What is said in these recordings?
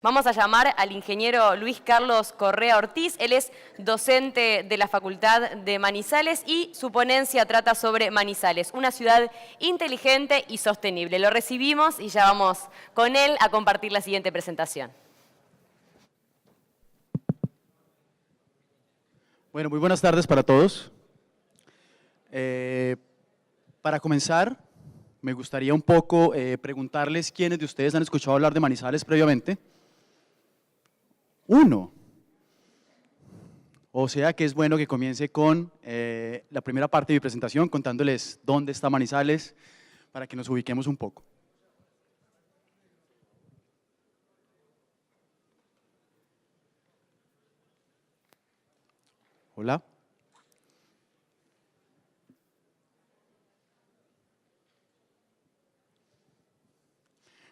Vamos a llamar al ingeniero Luis Carlos Correa Ortiz. Él es docente de la Facultad de Manizales y su ponencia trata sobre Manizales, una ciudad inteligente y sostenible. Lo recibimos y ya vamos con él a compartir la siguiente presentación. Bueno, muy buenas tardes para todos. Para comenzar, me gustaría un poco preguntarles quiénes de ustedes han escuchado hablar de Manizales previamente. Uno. O sea que es bueno que comience con la primera parte de mi presentación contándoles dónde está Manizales para que nos ubiquemos un poco. Hola.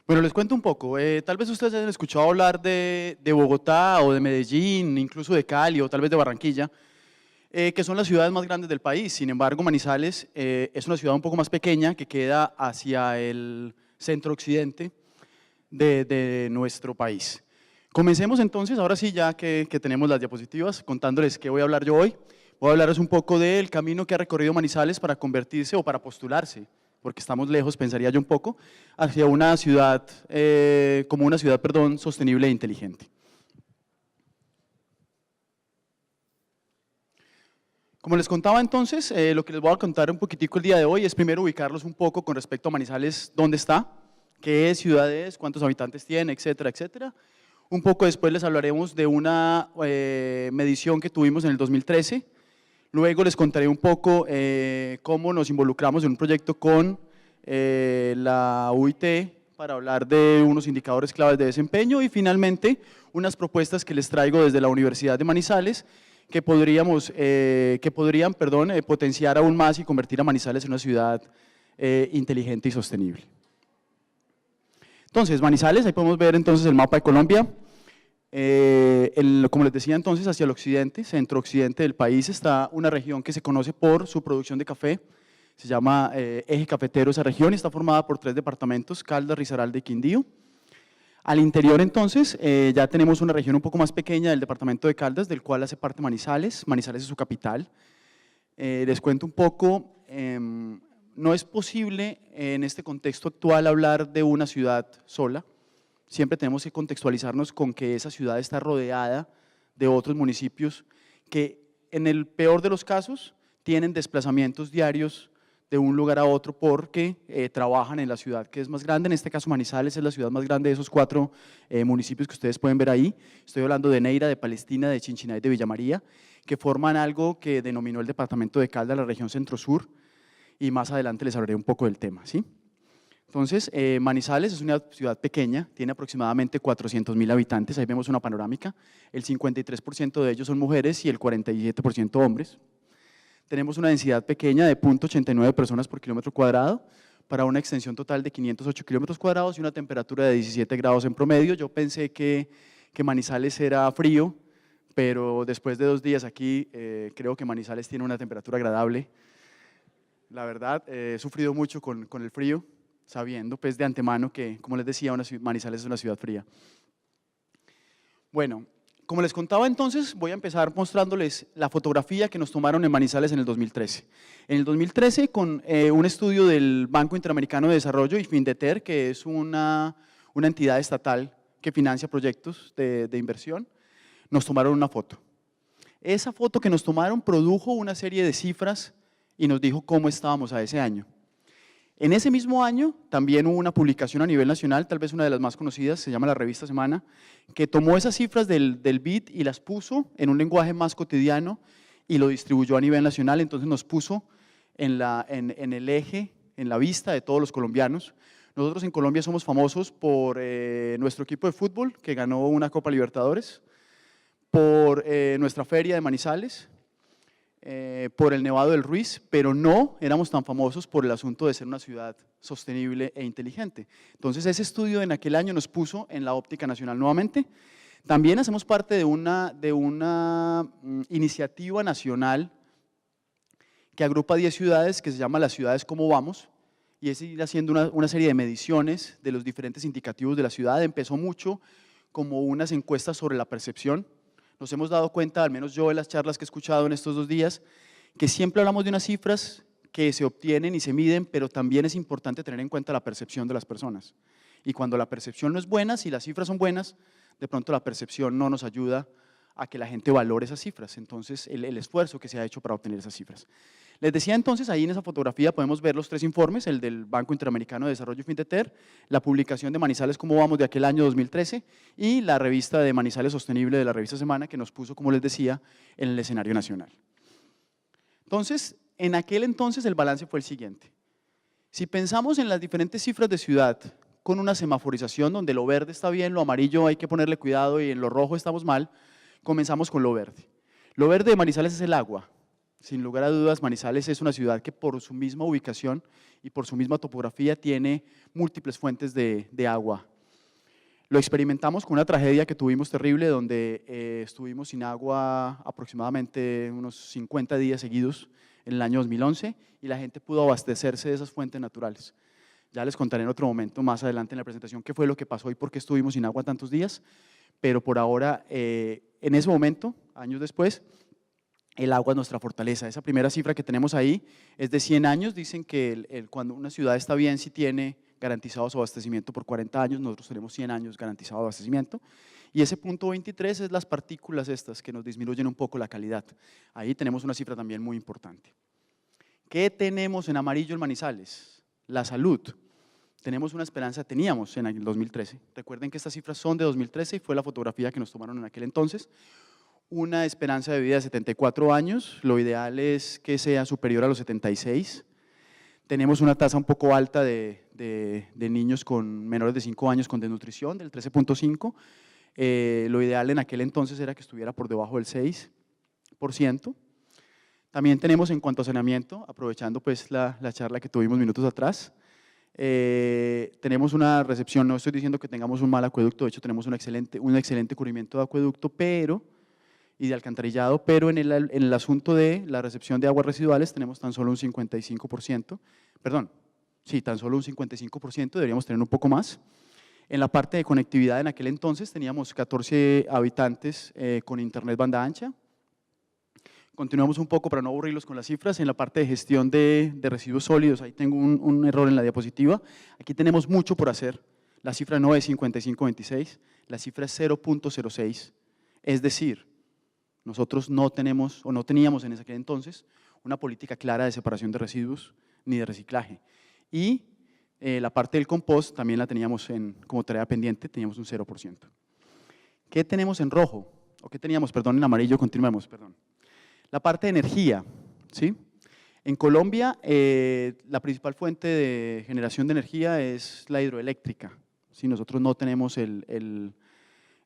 Bueno, les cuento un poco. Tal vez ustedes hayan escuchado hablar de Bogotá o de Medellín, incluso de Cali o tal vez de Barranquilla, que son las ciudades más grandes del país. Sin embargo, Manizales es una ciudad un poco más pequeña que queda hacia el centro-occidente de nuestro país. Comencemos entonces, ahora sí, ya que tenemos las diapositivas, contándoles qué voy a hablar yo hoy. Voy a hablarles un poco del camino que ha recorrido Manizales para convertirse o para postularse, porque estamos lejos, pensaría yo un poco, hacia una ciudad, como una ciudad, perdón, sostenible e inteligente. Como les contaba entonces, lo que les voy a contar un poquitico el día de hoy es primero ubicarlos un poco con respecto a Manizales, dónde está, qué ciudad es, cuántos habitantes tiene, etcétera, etcétera. Un poco después les hablaremos de una medición que tuvimos en el 2013. Luego les contaré un poco cómo nos involucramos en un proyecto con la UIT para hablar de unos indicadores claves de desempeño y finalmente unas propuestas que les traigo desde la Universidad de Manizales que podrían potenciar aún más y convertir a Manizales en una ciudad inteligente y sostenible. Entonces, Manizales, ahí podemos ver entonces el mapa de Colombia. Como les decía entonces, hacia el occidente, centro-occidente del país, está una región que se conoce por su producción de café, se llama Eje Cafetero esa región y está formada por 3 departamentos, Caldas, Risaralda y Quindío. Al interior entonces ya tenemos una región un poco más pequeña del departamento de Caldas, del cual hace parte Manizales, Manizales es su capital. Les cuento un poco, no es posible en este contexto actual hablar de una ciudad sola. Siempre tenemos que contextualizarnos con que esa ciudad está rodeada de otros municipios que en el peor de los casos tienen desplazamientos diarios de un lugar a otro porque trabajan en la ciudad que es más grande. En este caso Manizales es la ciudad más grande de esos 4 municipios que ustedes pueden ver ahí. Estoy hablando de Neira, de Palestina, de Chinchiná y de Villa María, que forman algo que denominó el departamento de Caldas, la región centro-sur, y más adelante les hablaré un poco del tema, ¿sí? Entonces, Manizales es una ciudad pequeña, tiene aproximadamente 400.000 habitantes, ahí vemos una panorámica, el 53% de ellos son mujeres y el 47% hombres. Tenemos una densidad pequeña de 0.89 personas por kilómetro cuadrado, para una extensión total de 508 kilómetros cuadrados y una temperatura de 17 grados en promedio. Yo pensé que Manizales era frío, pero después de 2 días aquí, creo que Manizales tiene una temperatura agradable. La verdad, he sufrido mucho con el frío, sabiendo pues de antemano que, como les decía, Manizales es una ciudad fría. Bueno, como les contaba entonces, voy a empezar mostrándoles la fotografía que nos tomaron en Manizales en el 2013. En el 2013, con un estudio del Banco Interamericano de Desarrollo y Findeter, que es una entidad estatal que financia proyectos de inversión, nos tomaron una foto. Esa foto que nos tomaron produjo una serie de cifras y nos dijo cómo estábamos a ese año. En ese mismo año también hubo una publicación a nivel nacional, tal vez una de las más conocidas, se llama la revista Semana, que tomó esas cifras del BID y las puso en un lenguaje más cotidiano y lo distribuyó a nivel nacional, entonces nos puso en el eje, en la vista de todos los colombianos. Nosotros en Colombia somos famosos por nuestro equipo de fútbol que ganó una Copa Libertadores, por nuestra feria de Manizales, por el Nevado del Ruiz, pero no éramos tan famosos por el asunto de ser una ciudad sostenible e inteligente. Entonces ese estudio en aquel año nos puso en la óptica nacional nuevamente. También hacemos parte de una iniciativa nacional que agrupa 10 ciudades que se llama Las Ciudades Cómo Vamos, y es ir haciendo una serie de mediciones de los diferentes indicativos de la ciudad. Empezó mucho como unas encuestas sobre la percepción. Nos hemos dado cuenta, al menos yo en las charlas que he escuchado en estos 2 días, que siempre hablamos de unas cifras que se obtienen y se miden, pero también es importante tener en cuenta la percepción de las personas. Y cuando la percepción no es buena, si las cifras son buenas, de pronto la percepción no nos ayuda a que la gente valore esas cifras, entonces el esfuerzo que se ha hecho para obtener esas cifras. Les decía entonces, ahí en esa fotografía podemos ver los 3 informes, el del Banco Interamericano de Desarrollo Findeter, la publicación de Manizales Cómo Vamos de aquel año 2013 y la revista de Manizales Sostenible de la revista Semana que nos puso, como les decía, en el escenario nacional. Entonces, en aquel entonces el balance fue el siguiente. Si pensamos en las diferentes cifras de ciudad con una semaforización donde lo verde está bien, lo amarillo hay que ponerle cuidado y en lo rojo estamos mal, comenzamos con lo verde. Lo verde de Manizales es el agua. Sin lugar a dudas, Manizales es una ciudad que por su misma ubicación y por su misma topografía tiene múltiples fuentes de agua. Lo experimentamos con una tragedia que tuvimos terrible donde estuvimos sin agua aproximadamente unos 50 días seguidos en el año 2011 y la gente pudo abastecerse de esas fuentes naturales. Ya les contaré en otro momento más adelante en la presentación qué fue lo que pasó y por qué estuvimos sin agua tantos días, pero por ahora, en ese momento, años después, el agua es nuestra fortaleza. Esa primera cifra que tenemos ahí es de 100 años, dicen que cuando una ciudad está bien si tiene garantizado su abastecimiento por 40 años, nosotros tenemos 100 años garantizado abastecimiento, y ese punto 23 es las partículas estas que nos disminuyen un poco la calidad. Ahí tenemos una cifra también muy importante. ¿Qué tenemos en amarillo en Manizales? La salud. Tenemos una esperanza, teníamos en el 2013, recuerden que estas cifras son de 2013 y fue la fotografía que nos tomaron en aquel entonces, una esperanza de vida de 74 años, lo ideal es que sea superior a los 76, tenemos una tasa un poco alta de niños con menores de 5 años con desnutrición, del 13.5, lo ideal en aquel entonces era que estuviera por debajo del 6%. También tenemos en cuanto a saneamiento, aprovechando pues la charla que tuvimos minutos atrás, tenemos una recepción, no estoy diciendo que tengamos un mal acueducto, de hecho tenemos un excelente cubrimiento de acueducto y de alcantarillado, pero en el asunto de la recepción de aguas residuales tenemos tan solo un 55%, perdón, sí, tan solo un 55%, deberíamos tener un poco más. En la parte de conectividad en aquel entonces teníamos 14 habitantes con internet banda ancha. Continuamos un poco para no aburrirlos con las cifras, en la parte de gestión de residuos sólidos, ahí tengo un error en la diapositiva, aquí tenemos mucho por hacer, la cifra no es 55.26, la cifra es 0.06, es decir, nosotros no tenemos o no teníamos en aquel entonces una política clara de separación de residuos ni de reciclaje y la parte del compost también la teníamos como tarea pendiente, teníamos un 0%. ¿Qué tenemos en rojo? ¿O qué teníamos, perdón, en amarillo? Continuemos, perdón. La parte de energía, ¿sí? En Colombia, la principal fuente de generación de energía es la hidroeléctrica. ¿Sí? Nosotros no tenemos en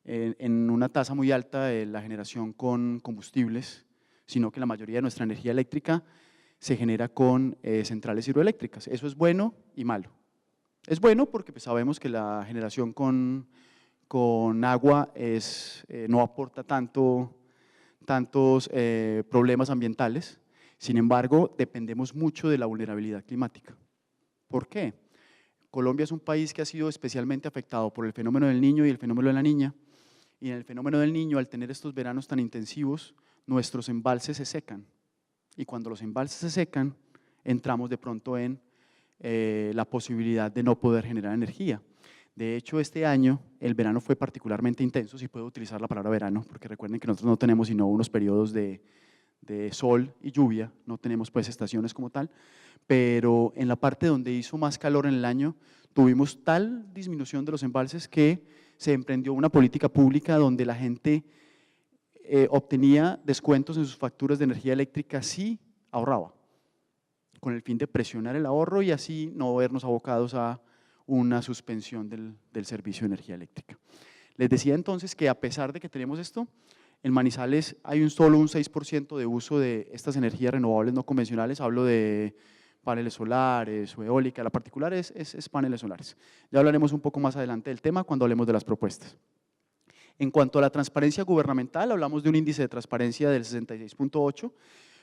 una tasa muy alta la generación con combustibles, sino que la mayoría de nuestra energía eléctrica se genera con centrales hidroeléctricas. Eso es bueno y malo. Es bueno porque pues, sabemos que la generación con agua no aporta tantos problemas ambientales, sin embargo, dependemos mucho de la vulnerabilidad climática. ¿Por qué? Colombia es un país que ha sido especialmente afectado por el fenómeno del Niño y el fenómeno de la Niña, y en el fenómeno del Niño, al tener estos veranos tan intensivos, nuestros embalses se secan, y cuando los embalses se secan, entramos de pronto en la posibilidad de no poder generar energía. De hecho, este año el verano fue particularmente intenso, si puedo utilizar la palabra verano, porque recuerden que nosotros no tenemos sino unos periodos de sol y lluvia, no tenemos pues estaciones como tal, pero en la parte donde hizo más calor en el año, tuvimos tal disminución de los embalses que se emprendió una política pública donde la gente obtenía descuentos en sus facturas de energía eléctrica si ahorraba, con el fin de presionar el ahorro y así no vernos abocados a una suspensión del servicio de energía eléctrica. Les decía entonces que a pesar de que tenemos esto, en Manizales hay solo un 6% de uso de estas energías renovables no convencionales, hablo de paneles solares o eólica, la particular es paneles solares. Ya hablaremos un poco más adelante del tema cuando hablemos de las propuestas. En cuanto a la transparencia gubernamental, hablamos de un índice de transparencia del 66.8.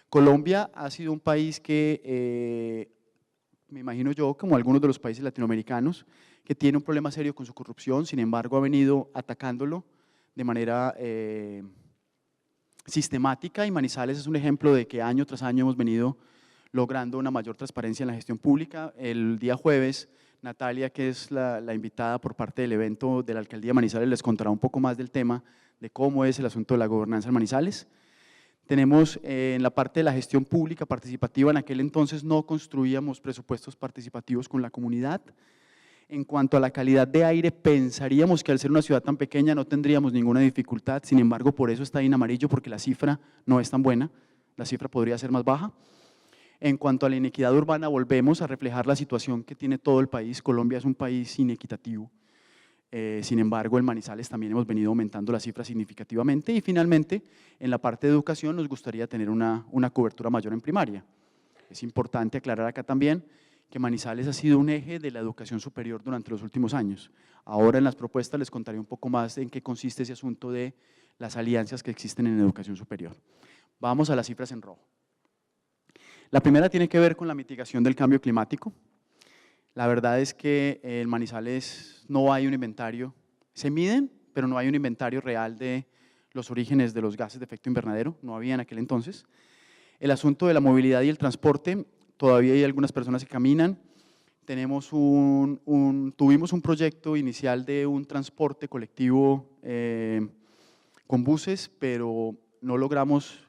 Colombia ha sido un país que me imagino yo, como algunos de los países latinoamericanos, que tiene un problema serio con su corrupción, sin embargo ha venido atacándolo de manera sistemática, y Manizales es un ejemplo de que año tras año hemos venido logrando una mayor transparencia en la gestión pública. El día jueves, Natalia, que es la invitada por parte del evento de la Alcaldía de Manizales, les contará un poco más del tema de cómo es el asunto de la gobernanza en Manizales. Tenemos en la parte de la gestión pública participativa, en aquel entonces no construíamos presupuestos participativos con la comunidad. En cuanto a la calidad de aire, pensaríamos que al ser una ciudad tan pequeña no tendríamos ninguna dificultad, sin embargo, por eso está ahí en amarillo, porque la cifra no es tan buena, la cifra podría ser más baja. En cuanto a la inequidad urbana, volvemos a reflejar la situación que tiene todo el país. Colombia es un país inequitativo. Sin embargo, en Manizales también hemos venido aumentando la cifra significativamente. Y finalmente, en la parte de educación nos gustaría tener una cobertura mayor en primaria. Es importante aclarar acá también que Manizales ha sido un eje de la educación superior durante los últimos años. Ahora en las propuestas les contaré un poco más en qué consiste ese asunto de las alianzas que existen en educación superior. Vamos a las cifras en rojo. La primera tiene que ver con la mitigación del cambio climático. La verdad es que en Manizales no hay un inventario, se miden, pero no hay un inventario real de los orígenes de los gases de efecto invernadero, no había en aquel entonces. El asunto de la movilidad y el transporte, todavía hay algunas personas que caminan. Tuvimos un proyecto inicial de un transporte colectivo con buses, pero no logramos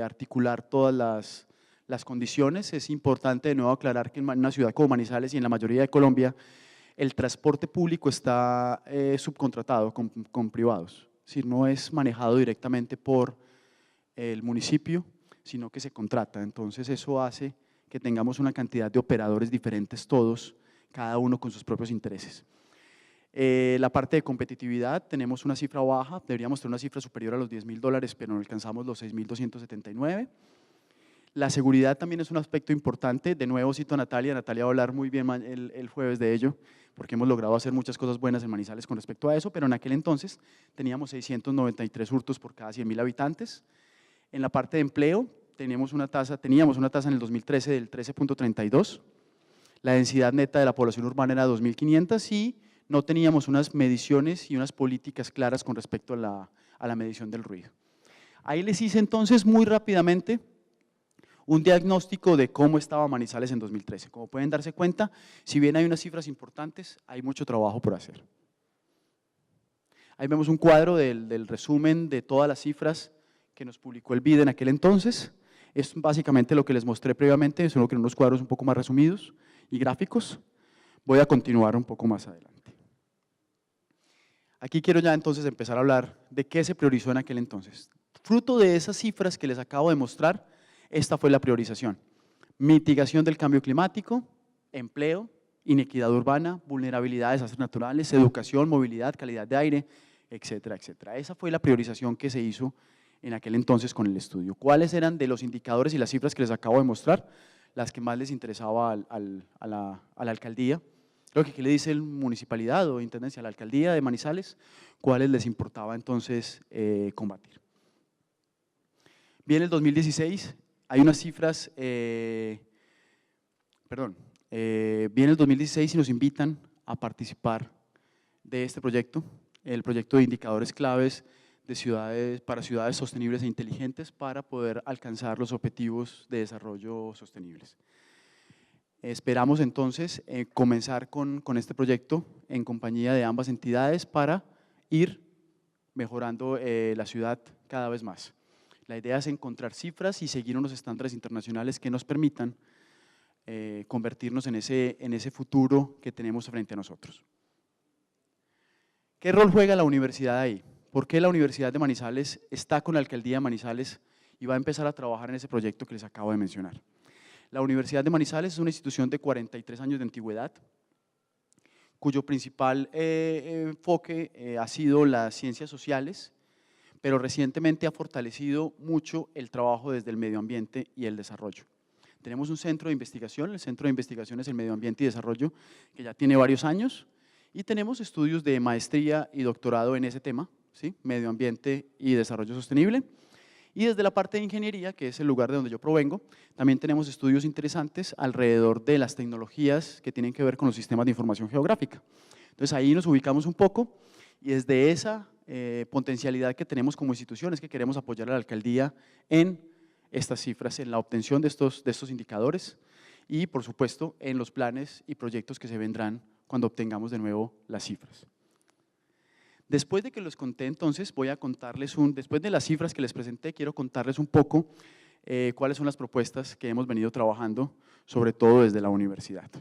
articular todas las condiciones. Es importante de nuevo aclarar que en una ciudad como Manizales y en la mayoría de Colombia, el transporte público está subcontratado con privados, es decir, no es manejado directamente por el municipio, sino que se contrata. Entonces eso hace que tengamos una cantidad de operadores diferentes todos, cada uno con sus propios intereses. La parte de competitividad, tenemos una cifra baja, deberíamos tener una cifra superior a los $10.000, pero no alcanzamos los 6.279. La seguridad también es un aspecto importante. De nuevo cito a Natalia va a hablar muy bien el jueves de ello, porque hemos logrado hacer muchas cosas buenas en Manizales con respecto a eso, pero en aquel entonces teníamos 693 hurtos por cada 100.000 habitantes. En la parte de empleo teníamos una tasa en el 2013 del 13.32, la densidad neta de la población urbana era 2.500 y no teníamos unas mediciones y unas políticas claras con respecto a la medición del ruido. Ahí les hice entonces muy rápidamente un diagnóstico de cómo estaba Manizales en 2013. Como pueden darse cuenta, si bien hay unas cifras importantes, hay mucho trabajo por hacer. Ahí vemos un cuadro del resumen de todas las cifras que nos publicó el BID en aquel entonces. Es básicamente lo que les mostré previamente, solo que en unos cuadros un poco más resumidos y gráficos. Voy a continuar un poco más adelante. Aquí quiero ya entonces empezar a hablar de qué se priorizó en aquel entonces. Fruto de esas cifras que les acabo de mostrar, esta fue la priorización: mitigación del cambio climático, empleo, inequidad urbana, vulnerabilidad a desastres naturales, educación, movilidad, calidad de aire, etcétera, etcétera. Esa fue la priorización que se hizo en aquel entonces con el estudio. ¿Cuáles eran de los indicadores y las cifras que les acabo de mostrar las que más les interesaba a la alcaldía? Creo que aquí le dice el municipalidad o intendencia, a la alcaldía de Manizales, cuáles les importaba entonces combatir. Bien, el 2016… hay unas cifras, viene el 2016 y nos invitan a participar de este proyecto, el proyecto de indicadores claves de para ciudades sostenibles e inteligentes para poder alcanzar los objetivos de desarrollo sostenibles. Esperamos entonces comenzar con este proyecto en compañía de ambas entidades para ir mejorando la ciudad cada vez más. La idea es encontrar cifras y seguir unos estándares internacionales que nos permitan convertirnos en ese futuro que tenemos frente a nosotros. ¿Qué rol juega la universidad ahí? ¿Por qué la Universidad de Manizales está con la Alcaldía de Manizales y va a empezar a trabajar en ese proyecto que les acabo de mencionar? La Universidad de Manizales es una institución de 43 años de antigüedad, cuyo principal enfoque ha sido las ciencias sociales, pero recientemente ha fortalecido mucho el trabajo desde el medio ambiente y el desarrollo. Tenemos un centro de investigación, el Centro de Investigaciones en Medio Ambiente y Desarrollo, que ya tiene varios años, y tenemos estudios de maestría y doctorado en ese tema, ¿sí? Medio ambiente y desarrollo sostenible, Y desde la parte de ingeniería, que es el lugar de donde yo provengo, también tenemos estudios interesantes alrededor de las tecnologías que tienen que ver con los sistemas de información geográfica. Entonces ahí nos ubicamos un poco y desde esa potencialidad que tenemos como instituciones que queremos apoyar a la alcaldía en estas cifras, en la obtención de estos indicadores y por supuesto en los planes y proyectos que se vendrán cuando obtengamos de nuevo las cifras. Después de que los conté, entonces, voy a contarles después de las cifras que les presenté, quiero contarles un poco cuáles son las propuestas que hemos venido trabajando, sobre todo desde la universidad.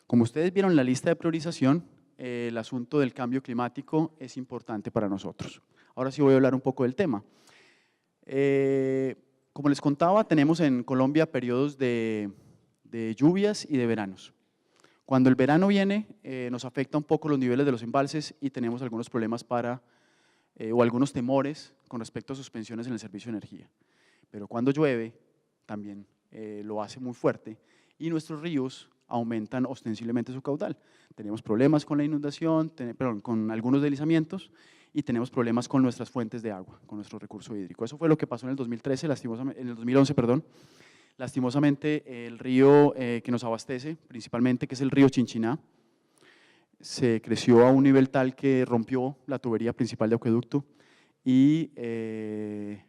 Como ustedes vieron en la lista de priorización, el asunto del cambio climático es importante para nosotros. Ahora sí voy a hablar un poco del tema. Como les contaba, tenemos en Colombia periodos de lluvias y de veranos. Cuando el verano viene, nos afecta un poco los niveles de los embalses y tenemos algunos problemas o algunos temores con respecto a suspensiones en el servicio de energía. Pero cuando llueve, también lo hace muy fuerte y nuestros ríos aumentan ostensiblemente su caudal. Tenemos problemas con la inundación, con algunos deslizamientos y tenemos problemas con nuestras fuentes de agua, con nuestro recurso hídrico. Eso fue lo que pasó en el 2013, en el 2011, perdón. Lastimosamente, el río que nos abastece, principalmente, que es el río Chinchiná, se creció a un nivel tal que rompió la tubería principal de acueducto y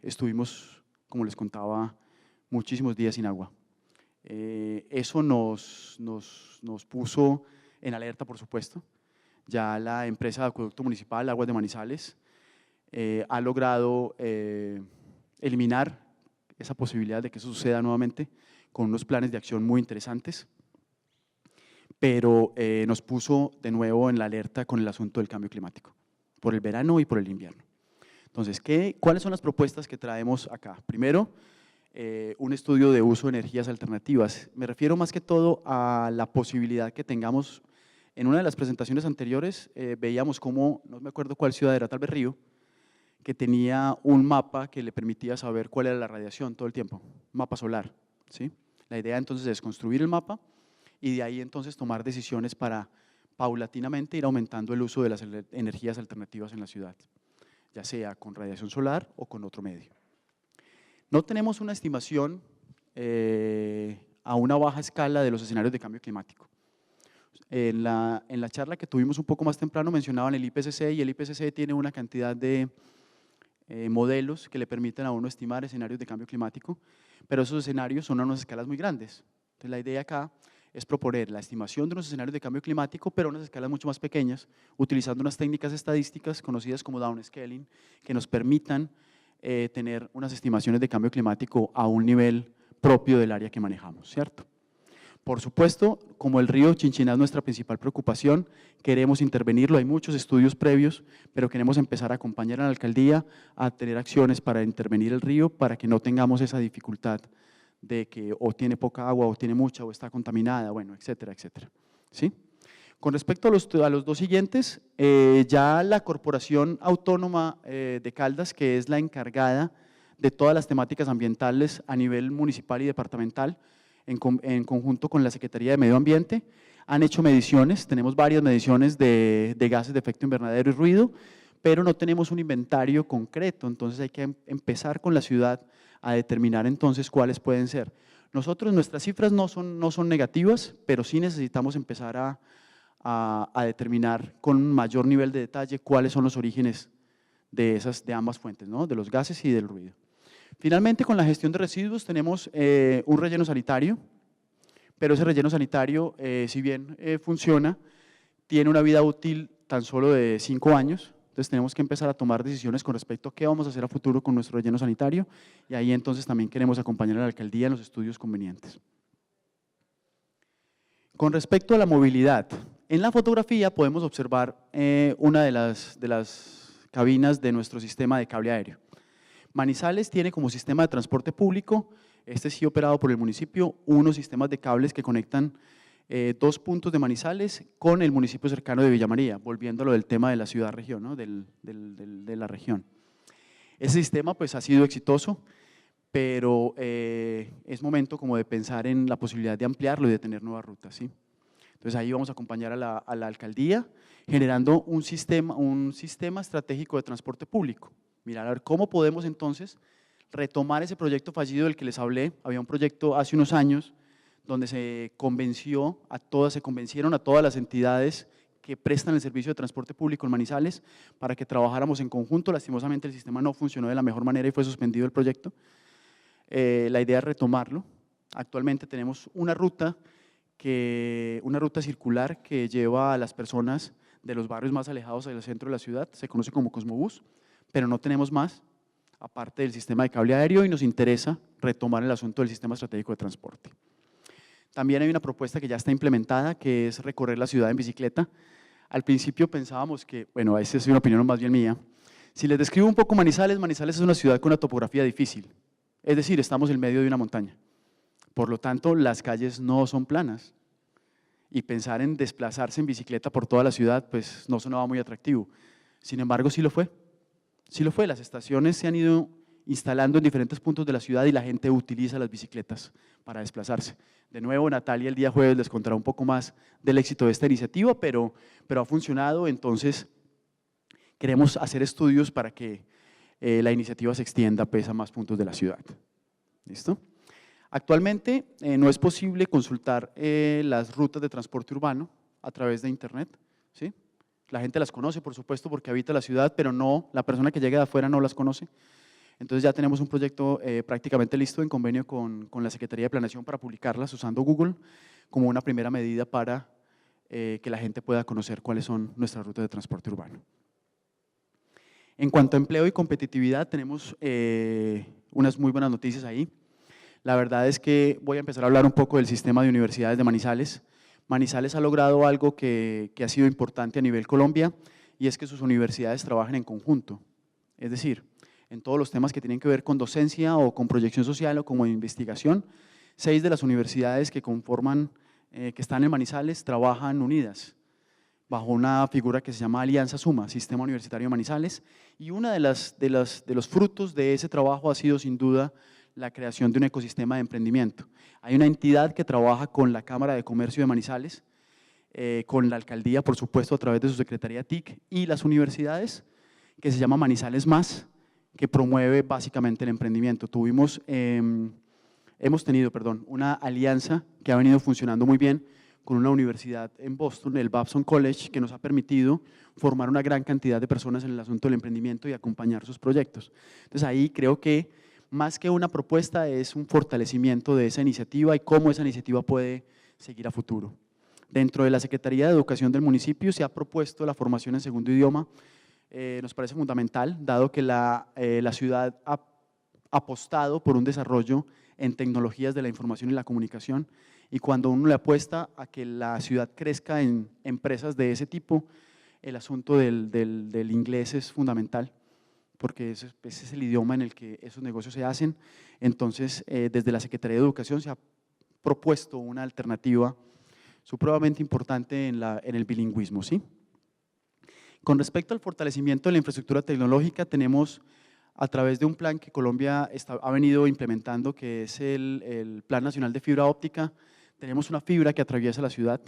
estuvimos, como les contaba, muchísimos días sin agua. Eso nos puso en alerta, por supuesto. Ya la empresa de acueducto municipal, Aguas de Manizales, ha logrado eliminar esa posibilidad de que eso suceda nuevamente con unos planes de acción muy interesantes, pero nos puso de nuevo en la alerta con el asunto del cambio climático, por el verano y por el invierno. Entonces, ¿cuáles son las propuestas que traemos acá? Primero, un estudio de uso de energías alternativas. Me refiero más que todo a la posibilidad que tengamos. En una de las presentaciones anteriores veíamos cómo, no me acuerdo cuál ciudad era, tal vez Río, que tenía un mapa que le permitía saber cuál era la radiación todo el tiempo, mapa solar, ¿sí? La idea entonces es construir el mapa y de ahí entonces tomar decisiones para paulatinamente ir aumentando el uso de las energías alternativas en la ciudad, ya sea con radiación solar o con otro medio. No tenemos una estimación a una baja escala de los escenarios de cambio climático. En la charla que tuvimos un poco más temprano mencionaban el IPCC y el IPCC tiene una cantidad de modelos que le permiten a uno estimar escenarios de cambio climático, pero esos escenarios son a unas escalas muy grandes. Entonces la idea acá es proponer la estimación de unos escenarios de cambio climático, pero a unas escalas mucho más pequeñas, utilizando unas técnicas estadísticas conocidas como downscaling, que nos permitan tener unas estimaciones de cambio climático a un nivel propio del área que manejamos, ¿cierto? Por supuesto, como el río Chinchiná es nuestra principal preocupación, queremos intervenirlo, hay muchos estudios previos, pero queremos empezar a acompañar a la alcaldía a tener acciones para intervenir el río, para que no tengamos esa dificultad de que o tiene poca agua, o tiene mucha, o está contaminada, bueno, etcétera, etcétera. ¿Sí? Con respecto a los dos siguientes, ya la Corporación Autónoma de Caldas, que es la encargada de todas las temáticas ambientales a nivel municipal y departamental, en conjunto con la Secretaría de Medio Ambiente, han hecho mediciones, tenemos varias mediciones de gases de efecto invernadero y ruido, pero no tenemos un inventario concreto, entonces hay que empezar con la ciudad a determinar entonces cuáles pueden ser. Nosotros, nuestras cifras no son negativas, pero sí necesitamos empezar a determinar con mayor nivel de detalle cuáles son los orígenes de ambas fuentes, ¿no? De los gases y del ruido. Finalmente, con la gestión de residuos tenemos un relleno sanitario, pero ese relleno sanitario, si bien funciona, tiene una vida útil tan solo de 5 años, entonces tenemos que empezar a tomar decisiones con respecto a qué vamos a hacer a futuro con nuestro relleno sanitario y ahí entonces también queremos acompañar a la alcaldía en los estudios convenientes. Con respecto a la movilidad, en la fotografía podemos observar una de las cabinas de nuestro sistema de cable aéreo. Manizales tiene como sistema de transporte público, este sí operado por el municipio, unos sistemas de cables que conectan 2 puntos de Manizales con el municipio cercano de Villa María, volviendo a lo del tema de la ciudad-región, ¿no? de la región. Ese sistema pues ha sido exitoso, pero es momento como de pensar en la posibilidad de ampliarlo y de tener nuevas rutas, ¿sí? Entonces ahí vamos a acompañar a la alcaldía generando un sistema estratégico de transporte público. Mirar a ver cómo podemos entonces retomar ese proyecto fallido del que les hablé. Había un proyecto hace unos años donde se convencieron a todas las entidades que prestan el servicio de transporte público en Manizales para que trabajáramos en conjunto. Lastimosamente el sistema no funcionó de la mejor manera y fue suspendido el proyecto. La idea es retomarlo. Actualmente tenemos una ruta circular que lleva a las personas de los barrios más alejados del centro de la ciudad, se conoce como Cosmobús, pero no tenemos más, aparte del sistema de cable aéreo, y nos interesa retomar el asunto del sistema estratégico de transporte. También hay una propuesta que ya está implementada, que es recorrer la ciudad en bicicleta. Al principio pensábamos que, bueno, esa es una opinión más bien mía, si les describo un poco Manizales, Manizales es una ciudad con una topografía difícil, es decir, estamos en medio de una montaña, por lo tanto las calles no son planas, y pensar en desplazarse en bicicleta por toda la ciudad pues no sonaba muy atractivo. Sin embargo, sí lo fue, las estaciones se han ido instalando en diferentes puntos de la ciudad y la gente utiliza las bicicletas para desplazarse. De nuevo, Natalia el día jueves les contará un poco más del éxito de esta iniciativa, pero ha funcionado, entonces queremos hacer estudios para que la iniciativa se extienda pues, a más puntos de la ciudad. ¿Listo? Actualmente no es posible consultar las rutas de transporte urbano a través de internet, ¿sí? La gente las conoce, por supuesto, porque habita la ciudad, pero no, la persona que llega de afuera no las conoce. Entonces ya tenemos un proyecto prácticamente listo en convenio con la Secretaría de Planeación para publicarlas usando Google como una primera medida para que la gente pueda conocer cuáles son nuestras rutas de transporte urbano. En cuanto a empleo y competitividad, tenemos unas muy buenas noticias ahí. La verdad es que voy a empezar a hablar un poco del sistema de universidades de Manizales. Manizales ha logrado algo que ha sido importante a nivel Colombia, y es que sus universidades trabajan en conjunto. Es decir, en todos los temas que tienen que ver con docencia o con proyección social o como investigación, 6 de las universidades que están en Manizales trabajan unidas bajo una figura que se llama Alianza Suma, Sistema Universitario de Manizales, y uno de los frutos de ese trabajo ha sido sin duda la creación de un ecosistema de emprendimiento. Hay una entidad que trabaja con la Cámara de Comercio de Manizales, con la alcaldía, por supuesto, a través de su secretaría TIC, y las universidades, que se llama Manizales Más, que promueve básicamente el emprendimiento. Hemos tenido una alianza que ha venido funcionando muy bien con una universidad en Boston, el Babson College, que nos ha permitido formar una gran cantidad de personas en el asunto del emprendimiento y acompañar sus proyectos. Entonces ahí creo que más que una propuesta es un fortalecimiento de esa iniciativa y cómo esa iniciativa puede seguir a futuro. Dentro de la Secretaría de Educación del municipio se ha propuesto la formación en segundo idioma. Nos parece fundamental, dado que la ciudad ha apostado por un desarrollo en tecnologías de la información y la comunicación, y cuando uno le apuesta a que la ciudad crezca en empresas de ese tipo, el asunto del inglés es fundamental, porque ese es el idioma en el que esos negocios se hacen. Entonces, desde la Secretaría de Educación se ha propuesto una alternativa supremamente importante en el bilingüismo, ¿sí? Con respecto al fortalecimiento de la infraestructura tecnológica, tenemos a través de un plan que Colombia ha venido implementando, que es el Plan Nacional de Fibra Óptica, tenemos una fibra que atraviesa la ciudad,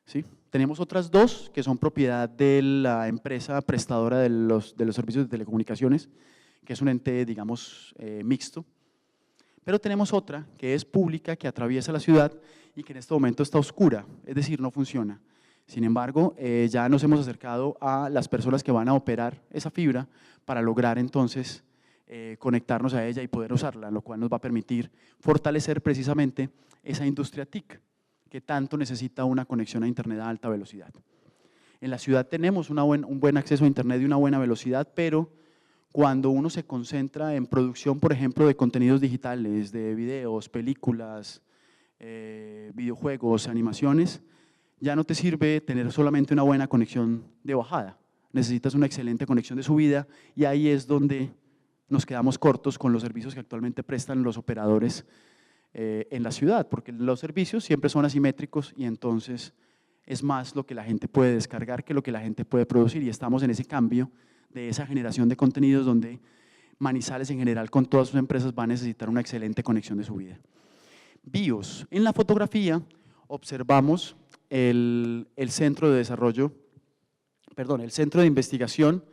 ¿sí? Tenemos otras 2 que son propiedad de la empresa prestadora de los servicios de telecomunicaciones, que es un ente, digamos, mixto, pero tenemos otra que es pública, que atraviesa la ciudad y que en este momento está oscura, es decir, no funciona. Sin embargo, ya nos hemos acercado a las personas que van a operar esa fibra para lograr entonces conectarnos a ella y poder usarla, lo cual nos va a permitir fortalecer precisamente esa industria TIC que tanto necesita una conexión a internet a alta velocidad. En la ciudad tenemos un buen acceso a internet y una buena velocidad, pero cuando uno se concentra en producción, por ejemplo, de contenidos digitales, de videos, películas, videojuegos, animaciones, ya no te sirve tener solamente una buena conexión de bajada, necesitas una excelente conexión de subida, y ahí es donde nos quedamos cortos con los servicios que actualmente prestan los operadores en la ciudad, porque los servicios siempre son asimétricos y entonces es más lo que la gente puede descargar que lo que la gente puede producir, y estamos en ese cambio de esa generación de contenidos donde Manizales en general con todas sus empresas va a necesitar una excelente conexión de subida. BIOS, en la fotografía observamos el centro de investigación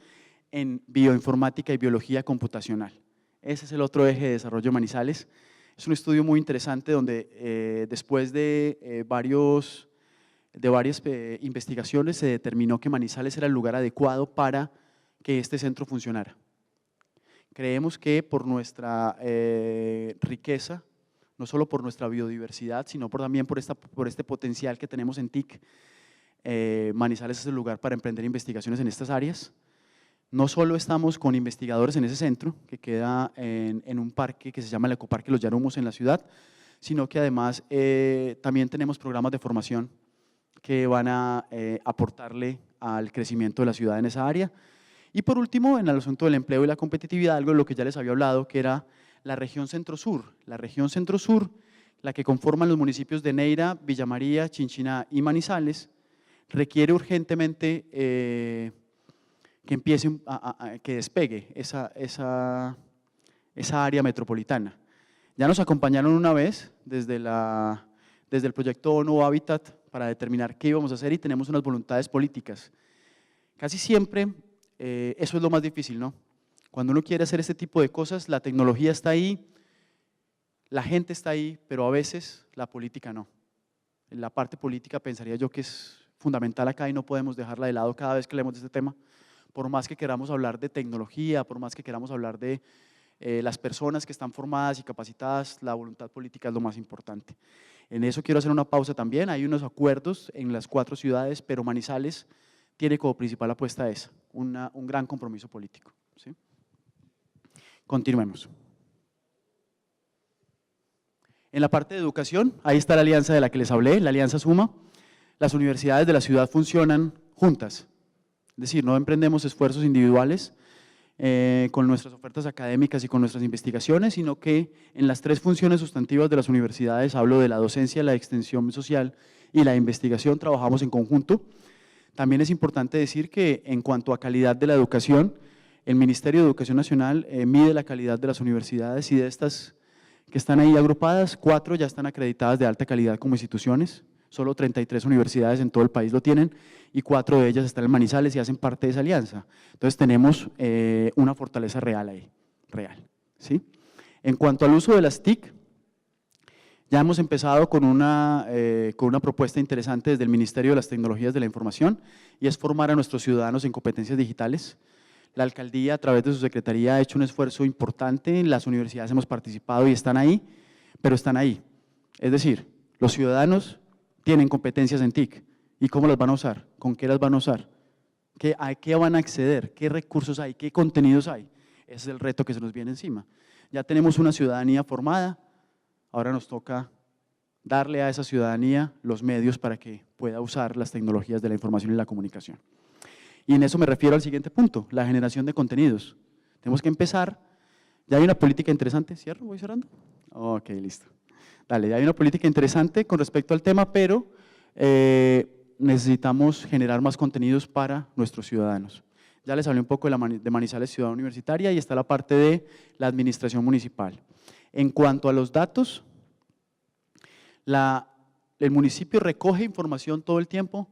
en bioinformática y biología computacional. Ese es el otro eje de desarrollo de Manizales. Es un estudio muy interesante donde después de varias investigaciones se determinó que Manizales era el lugar adecuado para que este centro funcionara. Creemos que por nuestra riqueza, no solo por nuestra biodiversidad, sino también por este potencial que tenemos en TIC, Manizales es el lugar para emprender investigaciones en estas áreas. No solo estamos con investigadores en ese centro, que queda en un parque que se llama el Ecoparque Los Yarumos en la ciudad, sino que además también tenemos programas de formación que van a aportarle al crecimiento de la ciudad en esa área. Y por último, en el asunto del empleo y la competitividad, algo de lo que ya les había hablado, que era la región centro-sur. La región centro-sur, la que conforman los municipios de Neira, Villa María, Chinchiná y Manizales, requiere urgentemente que empiece, que despegue esa área metropolitana. Ya nos acompañaron una vez desde el proyecto ONU Habitat para determinar qué íbamos a hacer y tenemos unas voluntades políticas. Casi siempre eso es lo más difícil, ¿no? Cuando uno quiere hacer este tipo de cosas, la tecnología está ahí, la gente está ahí, pero a veces la política no. La parte política pensaría yo que es fundamental acá y no podemos dejarla de lado cada vez que leemos de este tema. Por más que queramos hablar de tecnología, por más que queramos hablar de las personas que están formadas y capacitadas, la voluntad política es lo más importante. En eso quiero hacer una pausa también. Hay unos acuerdos en las 4 ciudades, pero Manizales tiene como principal apuesta esa, un gran compromiso político, ¿sí? Continuemos. En la parte de educación, ahí está la alianza de la que les hablé, la alianza Suma. Las universidades de la ciudad funcionan juntas, es decir, no emprendemos esfuerzos individuales con nuestras ofertas académicas y con nuestras investigaciones, sino que en las 3 funciones sustantivas de las universidades, hablo de la docencia, la extensión social y la investigación, trabajamos en conjunto. También es importante decir que en cuanto a calidad de la educación, el Ministerio de Educación Nacional mide la calidad de las universidades y de estas que están ahí agrupadas, 4 ya están acreditadas de alta calidad como instituciones, solo 33 universidades en todo el país lo tienen y 4 de ellas están en Manizales y hacen parte de esa alianza. Entonces tenemos una fortaleza real ahí, ¿sí? En cuanto al uso de las TIC, ya hemos empezado con una propuesta interesante desde el Ministerio de las Tecnologías de la Información y es formar a nuestros ciudadanos en competencias digitales. La alcaldía a través de su secretaría ha hecho un esfuerzo importante, las universidades hemos participado y están ahí, pero están ahí. Es decir, los ciudadanos tienen competencias en TIC. ¿Y cómo las van a usar? ¿Con qué las van a usar? ¿A qué van a acceder? ¿Qué recursos hay? ¿Qué contenidos hay? Ese es el reto que se nos viene encima. Ya tenemos una ciudadanía formada, ahora nos toca darle a esa ciudadanía los medios para que pueda usar las tecnologías de la información y la comunicación. Y en eso me refiero al siguiente punto, la generación de contenidos. Tenemos que empezar, ya hay una política interesante, ¿cierro? ¿Voy cerrando? Ok, listo. Dale, ya hay una política interesante con respecto al tema, pero necesitamos generar más contenidos para nuestros ciudadanos. Ya les hablé un poco de Manizales Ciudad Universitaria y está la parte de la administración municipal. En cuanto a los datos, el municipio recoge información todo el tiempo.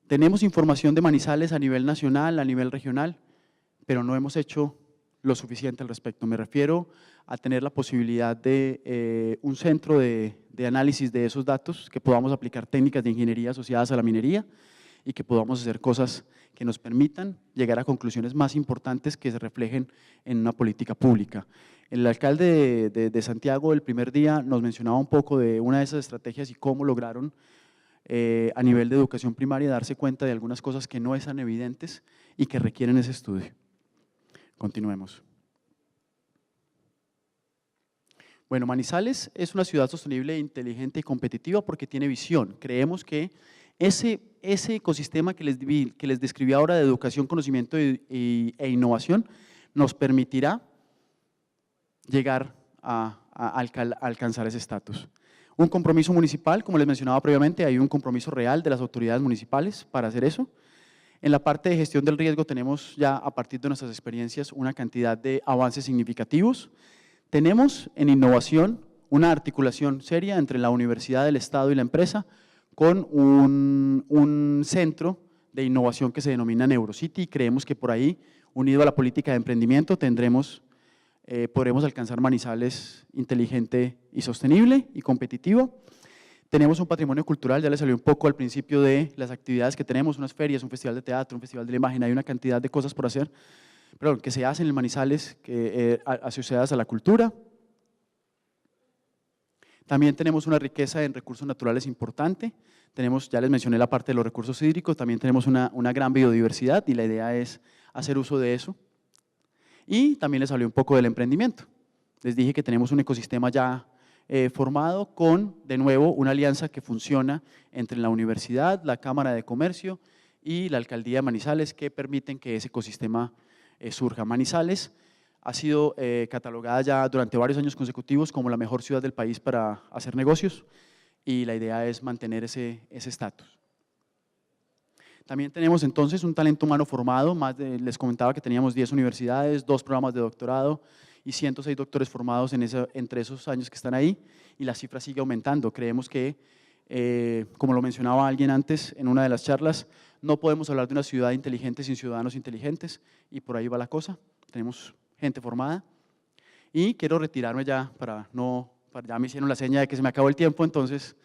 Tenemos información de Manizales a nivel nacional, a nivel regional, pero no hemos hecho lo suficiente al respecto. Me refiero a tener la posibilidad de un centro de análisis de esos datos, que podamos aplicar técnicas de ingeniería asociadas a la minería y que podamos hacer cosas que nos permitan llegar a conclusiones más importantes que se reflejen en una política pública. El alcalde de Santiago el primer día nos mencionaba un poco de una de esas estrategias y cómo lograron a nivel de educación primaria darse cuenta de algunas cosas que no están evidentes y que requieren ese estudio. Continuemos. Bueno, Manizales es una ciudad sostenible, inteligente y competitiva porque tiene visión. Creemos que ese ecosistema que les describí ahora de educación, conocimiento e innovación nos permitirá llegar a alcanzar ese estatus. Un compromiso municipal, como les mencionaba previamente, hay un compromiso real de las autoridades municipales para hacer eso. En la parte de gestión del riesgo tenemos ya a partir de nuestras experiencias una cantidad de avances significativos. Tenemos en innovación una articulación seria entre la universidad, el Estado y la empresa con un centro de innovación que se denomina Neurocity y creemos que por ahí, unido a la política de emprendimiento, tendremos podremos alcanzar Manizales inteligente y sostenible y competitivo. Tenemos un patrimonio cultural, ya les salió un poco al principio de las actividades que tenemos, unas ferias, un festival de teatro, un festival de la imagen, hay una cantidad de cosas por hacer, pero que se hacen en Manizales asociadas a la cultura. También tenemos una riqueza en recursos naturales importante, ya les mencioné la parte de los recursos hídricos, también tenemos una gran biodiversidad y la idea es hacer uso de eso. Y también les hablé un poco del emprendimiento. Les dije que tenemos un ecosistema ya formado con, de nuevo, una alianza que funciona entre la universidad, la Cámara de Comercio y la Alcaldía de Manizales que permiten que ese ecosistema surja. Manizales ha sido catalogada ya durante varios años consecutivos como la mejor ciudad del país para hacer negocios y la idea es mantener ese estatus. También tenemos entonces un talento humano formado, les comentaba que teníamos 10 universidades, 2 programas de doctorado y 106 doctores formados entre esos años que están ahí y la cifra sigue aumentando. Creemos que, como lo mencionaba alguien antes en una de las charlas, no podemos hablar de una ciudad inteligente sin ciudadanos inteligentes y por ahí va la cosa, tenemos gente formada y quiero retirarme ya ya me hicieron la seña de que se me acabó el tiempo, entonces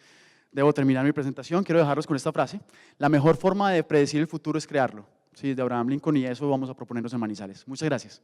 debo terminar mi presentación. Quiero dejarlos con esta frase: la mejor forma de predecir el futuro es crearlo. Sí, de Abraham Lincoln, y eso vamos a proponernos en Manizales. Muchas gracias.